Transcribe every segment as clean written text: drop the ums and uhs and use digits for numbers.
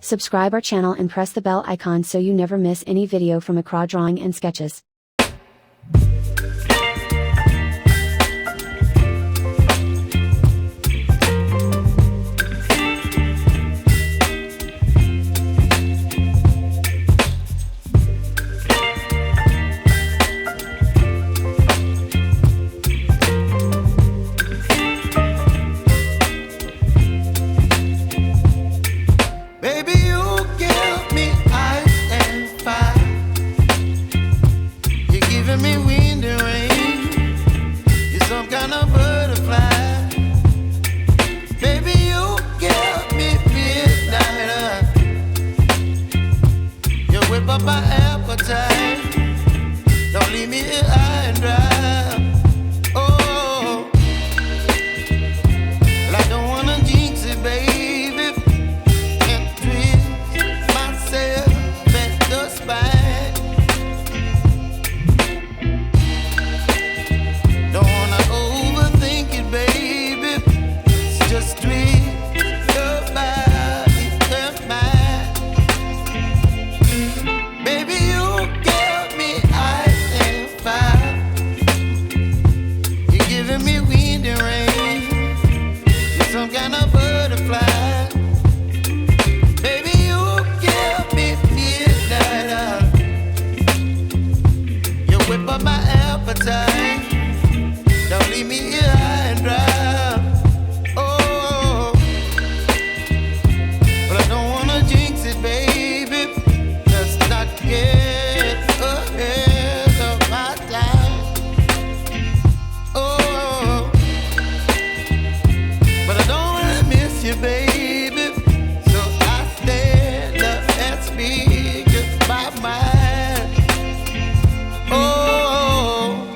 Subscribe our channel and press the bell icon so you never miss any video from Iqra Drawing and Sketches. Up my appetite, don't leave me here high and dry. Oh, well, I don't wanna jinx it, baby, and twist myself at the spine. Don't wanna overthink it, baby, it's just twist your body and mine. Some kind of butterfly. Baby, you give me midnight. You whip up my appetite. Don't leave me here high and dry. Oh, but I don't wanna jinx it, baby. Let's not get ahead of my time. Oh, you, baby, so I stand up and speak just my mind. Oh,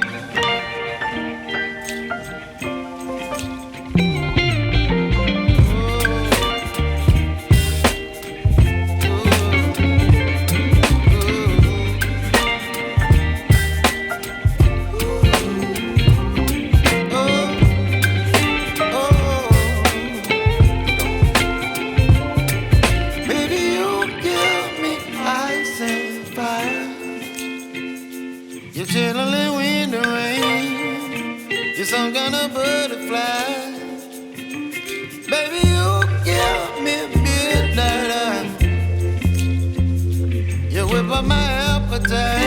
you're chilling in the rain. You're some kind of butterfly. Baby, you give me midnight. You whip up my appetite.